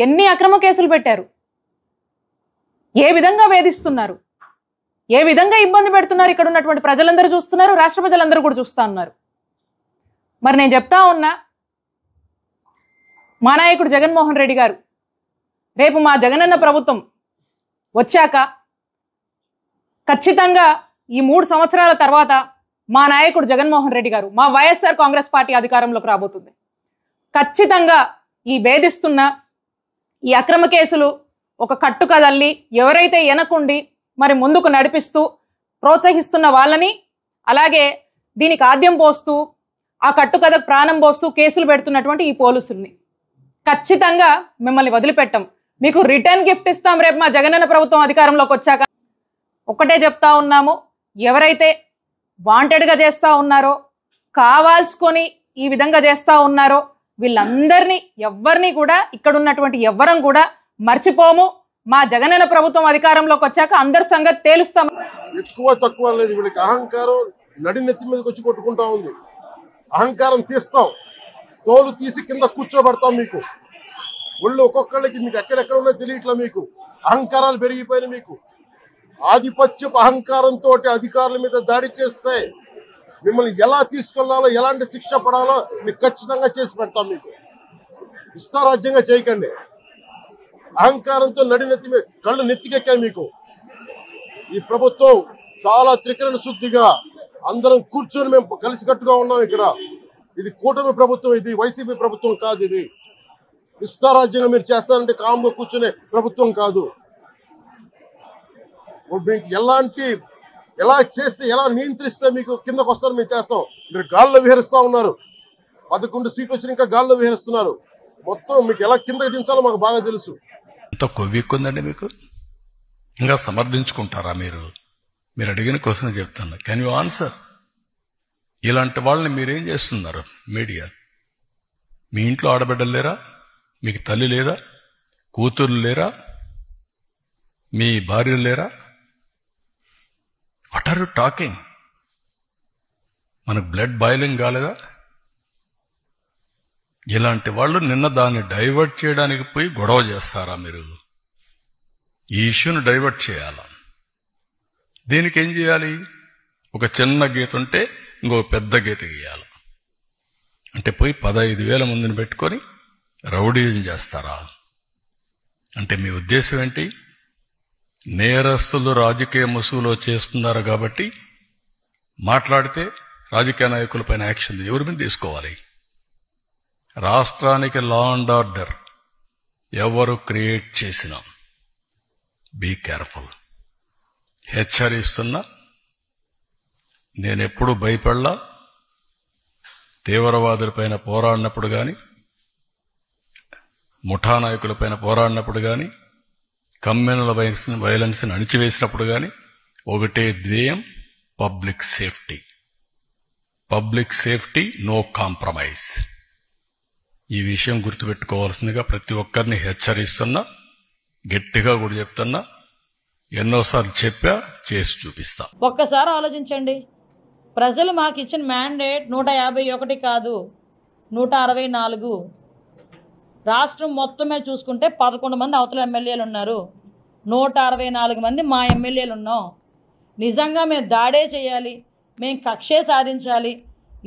ఎన్ని అక్రమ కేసులు పెట్టారు, ఏ విధంగా వేధిస్తున్నారు, ఏ విధంగా ఇబ్బంది పెడుతున్నారు ఇక్కడ ఉన్నటువంటి ప్రజలందరూ చూస్తున్నారు, రాష్ట్ర ప్రజలందరూ కూడా చూస్తా ఉన్నారు. మరి నేను చెప్తా ఉన్నా, మా నాయకుడు జగన్మోహన్ రెడ్డి గారు రేపు మా జగనన్న ప్రభుత్వం వచ్చాక ఖచ్చితంగా ఈ 3 సంవత్సరాల తర్వాత మా నాయకుడు జగన్మోహన్ రెడ్డి గారు, మా వైఎస్ఆర్ కాంగ్రెస్ పార్టీ అధికారంలోకి రాబోతుంది. ఖచ్చితంగా ఈ వేధిస్తున్న ఈ అక్రమ కేసులు ఒక కట్టు కదల్లి ఎవరైతే వెనకుండి మరి ముందుకు నడిపిస్తూ ప్రోత్సహిస్తున్న వాళ్ళని, అలాగే దీనికి ఆద్యం పోస్తూ ఆ కట్టుకథకు ప్రాణం పోస్తూ కేసులు పెడుతున్నటువంటి ఈ పోలీసుల్ని ఖచ్చితంగా మిమ్మల్ని వదిలిపెట్టం. మీకు రిటర్న్ గిఫ్ట్ ఇస్తాం రేపు మా జగనన్న ప్రభుత్వం అధికారంలోకి వచ్చాక. ఒక్కటే చెప్తా ఉన్నాము, ఎవరైతే వాంటెడ్గా చేస్తూ ఉన్నారో, కావాల్సుకొని ఈ విధంగా చేస్తూ ఉన్నారో వీళ్ళందరినీ ఎవరిని కూడా ఇక్కడ ఉన్నటువంటి ఎవ్వరం కూడా మర్చిపోము. మా జగనన్న ప్రభుత్వం అధికారంలోకి వచ్చాక అందరి సంగతి తేలుస్తాం. ఎక్కువ తక్కువ లేదు, వీళ్ళకి అహంకారం నడినెత్తి మీదకి వచ్చి కొట్టుకుంటా ఉంది. అహంకారం తీస్తాం, తోలు తీసి కింద కూర్చోబెడతాం. మీకు ఒళ్ళు ఒక్కొక్కళ్ళకి మీకు ఎక్కడెక్కడ ఉన్నాయో తెలియట్లా. మీకు అహంకారాలు పెరిగిపోయినాయి. మీకు ఆధిపత్యపు అహంకారంతో అధికారుల మీద దాడి చేస్తే మిమ్మల్ని ఎలా తీసుకెళ్లాలో, ఎలాంటి శిక్ష పడాలో మీకు ఖచ్చితంగా చేసి పెడతాం. మీకు ఇష్టారాజ్యంగా చేయకండి. అహంకారంతో నడినెత్తి మీద కళ్ళు నెత్తికెక్కాయి. మీకు ఈ ప్రభుత్వం చాలా త్రికరణ శుద్ధిగా అందరం కూర్చొని మేము కలిసికట్టుగా ఉన్నాం. ఇక్కడ ఇది కూటమి ప్రభుత్వం, ఇది వైసీపీ ప్రభుత్వం కాదు. ఇది ఇష్టారాజ్యంగా మీరు చేస్తారంటే కామ్గా కూర్చునే ప్రభుత్వం కాదు. మీకు ఎలా చేస్తే, ఎలా నియంత్రిస్తే మీకు కిందకు వస్తారో మేము చేస్తాం. మీరు గాల్లో విహరిస్తూ ఉన్నారు. 11 సీట్లు వచ్చి ఇంకా గాల్లో విహరిస్తున్నారు. మొత్తం మీకు ఎలా కిందకి దించాలో మాకు బాగా తెలుసు. ఎంత కొవ్వెక్కుందండి మీకు? ఇంకా సమర్థించుకుంటారా మీరు? మీరు అడిగిన క్వశ్చన్ చెప్తాను. Can you answer? ఇలాంటి వాళ్ళని మీరేం చేస్తున్నారు? మీడియా, మీ ఇంట్లో ఆడబిడ్డలు లేరా? మీకు తల్లి లేదా? కూతురు లేరా? మీ భార్యలు లేరా? What are you talking? మనకు బ్లడ్ బాయిలింగ్ కాలేదా? ఇలాంటి వాళ్ళు నిన్న దాన్ని డైవర్ట్ చేయడానికి పోయి గొడవ చేస్తారా మీరు? ఈ ఇష్యూని డైవర్ట్ చేయాలా? దీనికి ఏం చేయాలి? ఒక చిన్న గీత ఉంటే ఇంకో పెద్ద గీత గీయాలి. అంటే పోయి 15,000 మందిని పెట్టుకొని రౌడీజం చేస్తారా? అంటే మీ ఉద్దేశం ఏంటి? నేరస్తులు రాజకీయ ముసుగులో చేస్తున్నారు కాబట్టి మాట్లాడితే రాజకీయ నాయకులపైన యాక్షన్ ఎవరి మీద తీసుకోవాలి? రాష్ట్రానికి లా అండ్ ఆర్డర్ ఎవరు క్రియేట్ చేసినా బీ కేర్ఫుల్. హెచ్చరిస్తున్నా, నేనెప్పుడు భయపడలా. తీవ్రవాదులపైన పోరాడినప్పుడు గాని, ముఠా నాయకులపైన పోరాడినప్పుడు గాని, కమ్యూనల్ వైలెన్స్ ని అణిచివేసినప్పుడు గాని ఒకటే ధ్యేయం, public safety. Public safety, no compromise. ఈ విషయం గుర్తుపెట్టుకోవాల్సిందిగా ప్రతి ఒక్కరిని హెచ్చరిస్తున్నా, గట్టిగా కూడా చెప్తున్నా. ఎన్నోసార్లు చెప్పా, చేసి చూపిస్తా. ఒక్కసారి ఆలోచించండి. ప్రజలు మాకు ఇచ్చిన మ్యాండేట్ 151 కాదు, 164. రాష్ట్రం మొత్తమే చూసుకుంటే 11 మంది అవతల ఎమ్మెల్యేలు ఉన్నారు, 164 మంది మా ఎమ్మెల్యేలు ఉన్నాం. నిజంగా మేము దాడే చేయాలి, మేము కక్షే సాధించాలి,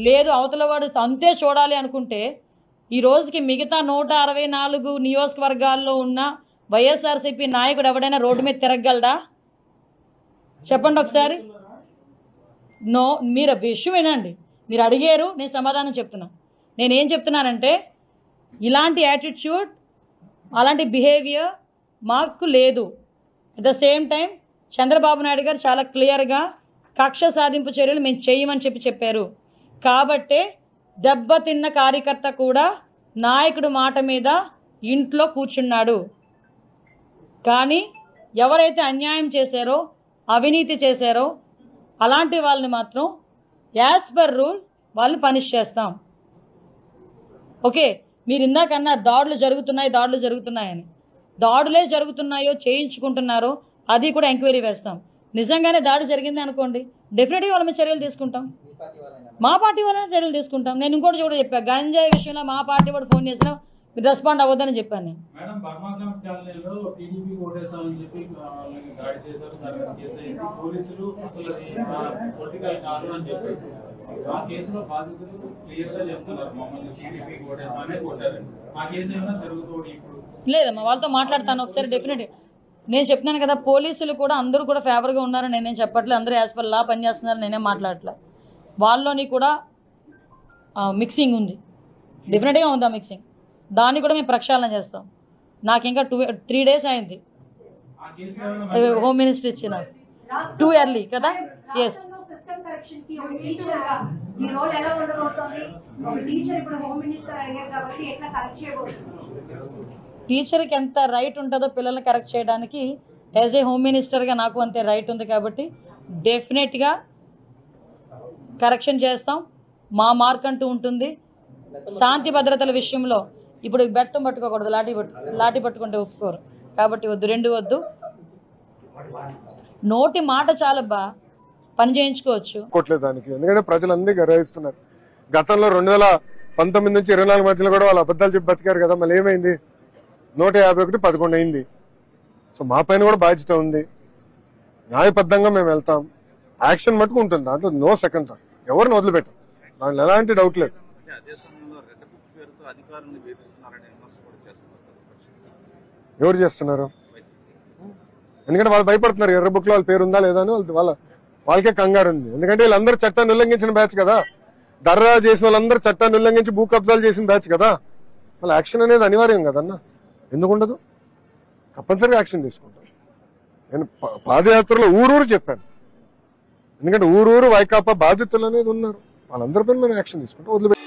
లేదు అవతల వాడు అంతే చూడాలి అనుకుంటే ఈ రోజుకి మిగతా 164 నియోజకవర్గాల్లో ఉన్న వైఎస్ఆర్సీపీ నాయకుడు ఎవడైనా రోడ్డు మీద తిరగలడా? చెప్పండి ఒకసారి. నో, మీరు విషయం వినండి. మీరు అడిగారు, నేను సమాధానం చెప్తున్నా. నేనేం చెప్తున్నానంటే, ఇలాంటి యాటిట్యూడ్, అలాంటి బిహేవియర్ మాకు లేదు. At the same time Chandrababu Naidu గారు చాలా క్లియర్గా కక్ష సాధింపు చర్యలు మేము చేయమని చెప్పారు. కాబట్టే దెబ్బతిన్న కార్యకర్త కూడా నాయకుడు మాట మీద ఇంట్లో కూర్చున్నాడు. కానీ ఎవరైతే అన్యాయం చేశారో, అవినీతి చేశారో అలాంటి వాళ్ళని మాత్రం యాజ్ పర్ రూల్ వాళ్ళని పనిష్ చేస్తాం. ఓకే, మీరు ఇందాకన్నా దాడులు జరుగుతున్నాయని. దాడులే జరుగుతున్నాయో చేయించుకుంటున్నారో అది కూడా ఎంక్వైరీ వేస్తాం. నిజంగానే దాడి జరిగింది అనుకోండి, డెఫినెట్గా వాళ్ళ మీద చర్యలు తీసుకుంటాం. మా పార్టీ వాళ్ళనే చర్యలు తీసుకుంటాం. నేను ఇంకోటి కూడా చెప్పా, గంజాయి విషయంలో మా పార్టీ వాడు ఫోన్ చేసినా మీరు రెస్పాండ్ అవ్వద్దని చెప్పాను నేను. మేడం బర్మాగ్రామ్ కాలనీలో టీడీపీ ఓటేసామని చెప్పి వాళ్ళని దాడి చేశారు, దాని మీద కేసు అయింది. పోలీసులు అసలు అది పొలిటికల్ కాదు అని చెప్పారు. ఆ కేసులో బాధితులు క్లియర్ గా చెప్తున్నారు మమ్మల్ని టీడీపీ ఓటేసామనే కొట్టారని. ఆ కేసు ఏమైనా జరుగుతుంది ఇప్పుడు? లేదమ్మా, వాళ్ళతో మాట్లాడతాను ఒకసారి డెఫినెట్. నేను చెప్తున్నాను కదా, పోలీసులు కూడా అందరూ కూడా ఫేవర్గా ఉన్నారని నేనేం చెప్పట్లేదు. అందరూ యాజ్ పర్ లా పనిచేస్తున్నారు, నేనేం మాట్లాడట్లేదు. వాళ్ళలోని కూడా మిక్సింగ్ ఉంది, డెఫినెట్గా ఉంది ఆ మిక్సింగ్. దాన్ని కూడా మేము ప్రక్షాళన చేస్తాం. నాకు ఇంకా 3 days అయింది హోమ్ మినిస్టర్ ఇచ్చిన, టూ ఎర్లీ కదా. ఎస్, టీచర్కి ఎంత రైట్ ఉంటుందో పిల్లల్ని కరెక్ట్ చేయడానికి, యాజ్ ఏ హోమ్ మినిస్టర్గా నాకు అంతే రైట్ ఉంది. కాబట్టి డెఫినెట్గా కరెక్షన్ చేస్తాం. మా మార్క్ అంటూ ఉంటుంది. శాంతి భద్రతల విషయంలో ఇప్పుడు బెత్తం పట్టుకోకూడదు, లాఠీ పట్టుకుంటే ఒప్పుకోరు. కాబట్టి వద్దు, 2 వద్దు. నోటి మాట చాలబ్బా, పని చేయించుకోవచ్చు. కొట్టలేదు దానికి, ఎందుకంటే ప్రజలందరూ గర్విస్తున్నారు. గతంలో 2019 నుంచి 24 మధ్యలో కూడా వాళ్ళు అబద్ధాలు చెప్పి బతికారు కదా. మళ్ళీ ఏమైంది? 151 11 అయింది. సో మా పైన కూడా బాధ్యత ఉంది. న్యాయబద్ధంగా మేము వెళ్తాం. యాక్షన్ మటుకు ఉంటుంది, దాంట్లో నో సెకండ్ థాట్. ఎవరిని వదిలిపెట్టాం, దాంట్లో ఎలాంటి డౌట్ లేదు. ఎవరు చేస్తున్నారు? ఎందుకంటే వాళ్ళు భయపడుతున్నారు. ఎర్ర బుక్ లో వాళ్ళ పేరు ఉందా లేదా అని వాళ్ళకే కంగారు ఉంది. ఎందుకంటే వీళ్ళందరూ చట్టాన్ని ఉల్లంఘించిన బ్యాచ్ కదా. దర్రా చేసిన వాళ్ళందరూ చట్టాన్ని ఉల్లంఘించి భూ కబ్జాలు చేసిన బ్యాచ్ కదా. వాళ్ళ యాక్షన్ అనేది అనివార్యం కదన్నా. ఎందుకుండదు? తప్పనిసరిగా యాక్షన్ తీసుకుంటాం. నేను పాదయాత్రలో ఊరూరు చెప్పాను. ఎందుకంటే ఊరూరు వైకాపా బాధితులు అనేది ఉన్నారు. వాళ్ళందరిపైన మనం యాక్షన్ తీసుకుంటాం. వదిలిపెట్టి